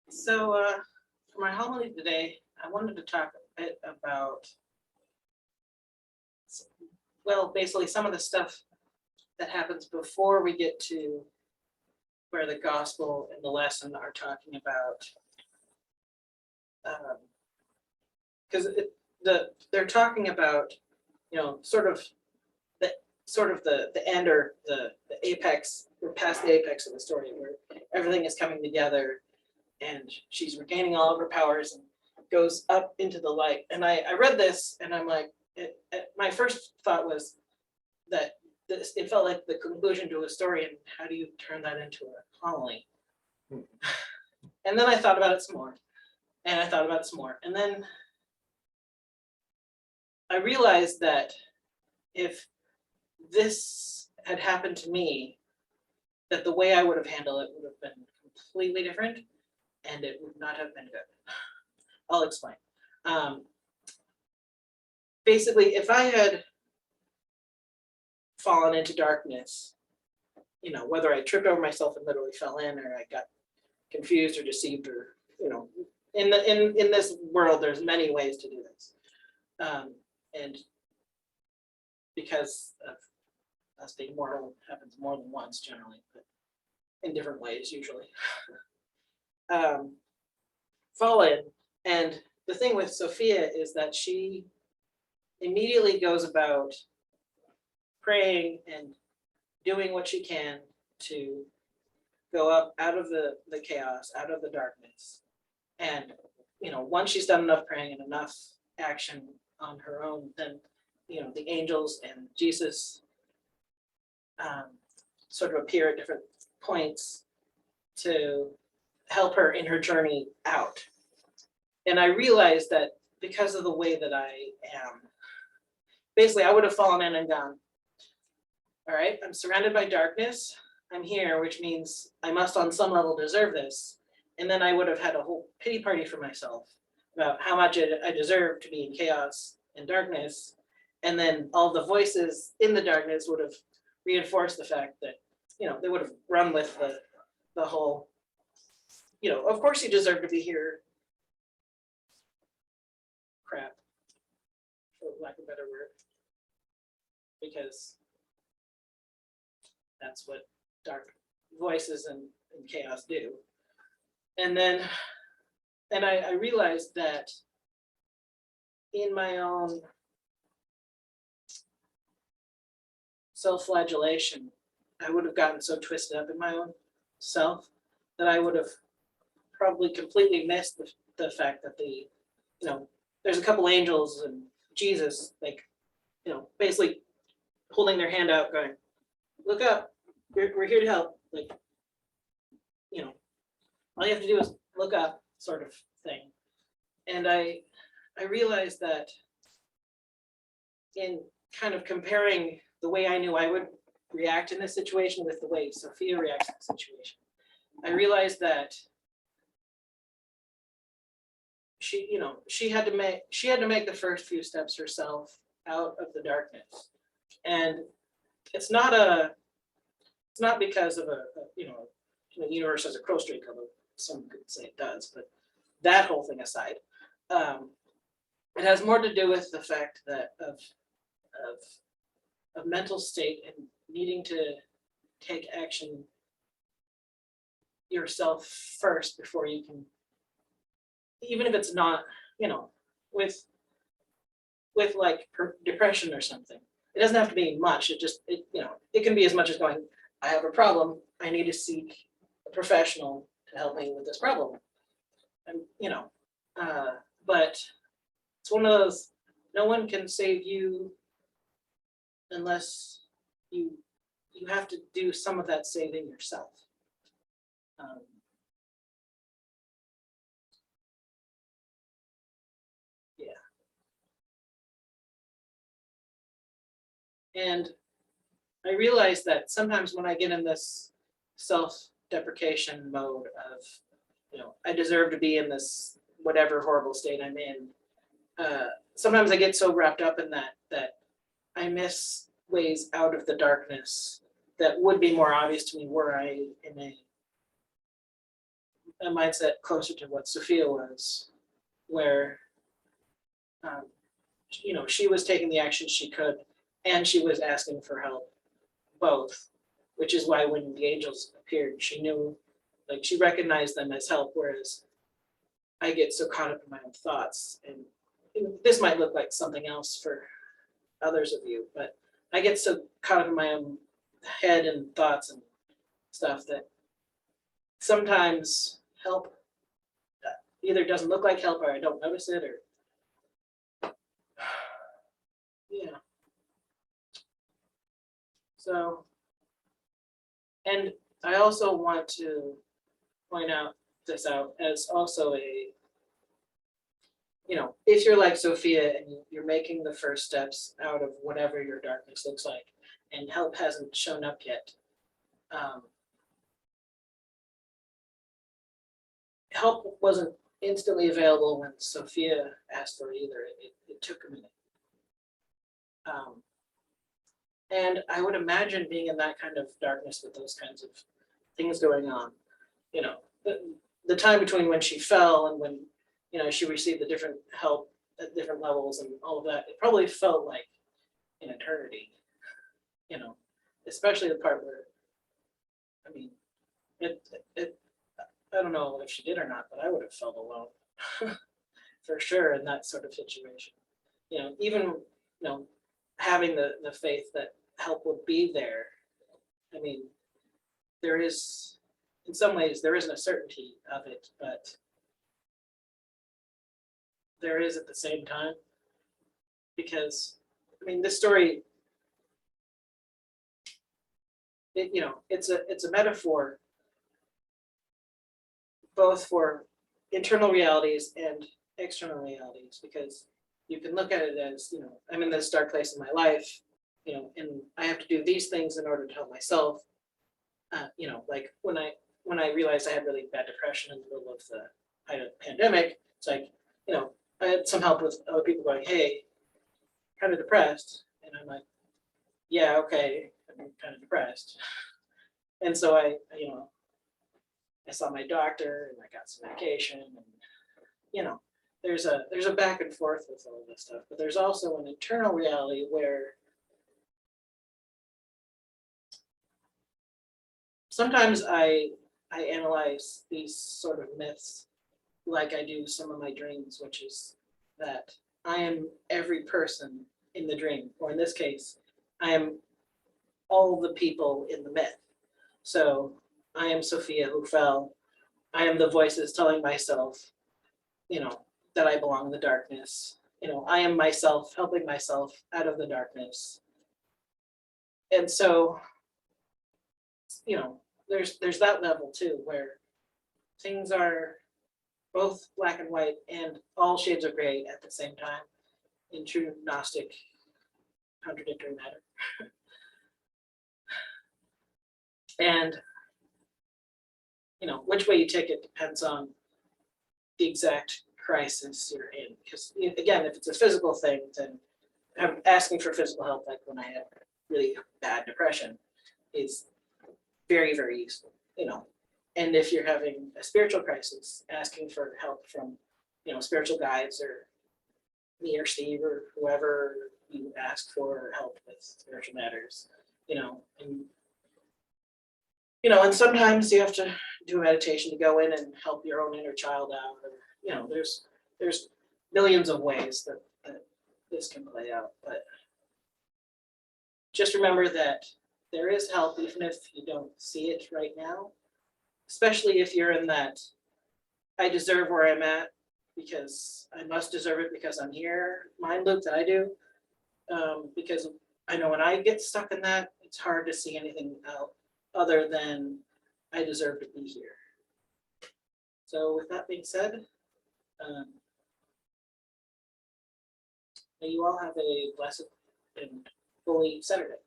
So for my homily today, I wanted to talk a bit about, well, basically some of the stuff that happens before we get to where the gospel and the lesson are talking about. Because they're talking about, sort of the end, or the apex. We're past the apex of the story where everything is coming together and she's regaining all of her powers and goes up into the light. And I read this and I'm like, my first thought was that it felt like the conclusion to a story, and how do you turn that into a homily? And then I thought about it some more, and I thought about it some more. And then I realized that if this had happened to me, that the way I would have handled it would have been completely different, and it would not have been good. I'll explain. Basically, if I had fallen into darkness, whether I tripped over myself and literally fell in, or I got confused or deceived, or in this world, there's many ways to do this, and because of us being mortal, it happens more than once generally, but in different ways usually. Fall in, and the thing with Sophia is that she immediately goes about praying and doing what she can to go up out of the chaos, out of the darkness. And, once she's done enough praying and enough action on her own, then, the angels and Jesus sort of appear at different points to help her in her journey out. And I realized that because of the way that I am, basically I would have fallen in and gone, all right, I'm surrounded by darkness. I'm here, which means I must on some level deserve this. And then I would have had a whole pity party for myself about how much I deserve to be in chaos and darkness. And then all the voices in the darkness would have reinforced the fact that, they would have run with the whole, of course you deserve to be here crap, for lack of a better word, because that's what dark voices and chaos do. And then, I realized that in my own self-flagellation, I would have gotten so twisted up in my own self that I would have probably completely missed the fact that there's a couple angels and Jesus, basically holding their hand out going, look up, we're here to help. All you have to do is look up, sort of thing. And I realized that in kind of comparing the way I knew I would react in this situation with the way Sophia reacts in the situation, I realized that she had to make the first few steps herself out of the darkness. And it's not because of the universe has a crow streak, although some could say it does, but that whole thing aside, it has more to do with the fact that of mental state and needing to take action yourself first before you can, even if it's not, with like depression or something. It doesn't have to be much. It can be as much as going, I have a problem, I need to seek a professional to help me with this problem. And but it's one of those, no one can save you unless you have to do some of that saving yourself. Yeah. And I realize that sometimes when I get in this self-deprecation mode of, I deserve to be in this whatever horrible state I'm in, sometimes I get so wrapped up in that I miss ways out of the darkness that would be more obvious to me were I in a mindset closer to what Sophia was, where um, she was taking the action she could, and she was asking for help, both, which is why when the angels appeared, she knew, like she recognized them as help, whereas I get so caught up in my own thoughts, and this might look like something else for others of you, but I get so caught up in my own head and thoughts and stuff that sometimes help either doesn't look like help or I don't notice it, or yeah. So, and I also want to point out this out as also a, if you're like Sophia and you're making the first steps out of whatever your darkness looks like, and help hasn't shown up yet, help wasn't instantly available when Sophia asked for it either. It took a minute. And I would imagine being in that kind of darkness with those kinds of things going on, the time between when she fell and when, she received the different help at different levels and all of that, it probably felt like an eternity, especially the part where, I mean, I don't know if she did or not, but I would have felt alone for sure in that sort of situation. Even, having the faith that help would be there. I mean, there is, in some ways, there isn't a certainty of it, but there is at the same time, because, I mean, this story, it's a metaphor both for internal realities and external realities, because you can look at it as, I'm in this dark place in my life, and I have to do these things in order to help myself. Like when I realized I had really bad depression in the middle of the height of the pandemic, it's like, I had some help with other people going, hey, kind of depressed. And I'm like, yeah, okay, I'm kind of depressed. And so I saw my doctor and I got some medication, and, there's a back and forth with all of this stuff, but there's also an internal reality where sometimes I analyze these sort of myths like I do some of my dreams, which is that I am every person in the dream, or in this case, I am all the people in the myth. So I am Sophia who fell. I am the voices telling myself, that I belong in the darkness. I am myself helping myself out of the darkness. And so, there's that level too, where things are both black and white and all shades of gray at the same time, in true Gnostic contradictory matter. And, which way you take it depends on the exact crisis you're in. Because again, if it's a physical thing, then I'm asking for physical help, like when I had really bad depression, is very, very useful, And if you're having a spiritual crisis, asking for help from, spiritual guides or me or Steve or whoever you ask for help with spiritual matters, and sometimes you have to do a meditation to go in and help your own inner child out, or, there's millions of ways that this can play out, but just remember that there is help, even if you don't see it right now, especially if you're in that, I deserve where I'm at because I must deserve it because I'm here mind loop that I do, because I know when I get stuck in that, it's hard to see anything out other than I deserve to be here. So with that being said, may you all have a blessed and holy Saturday.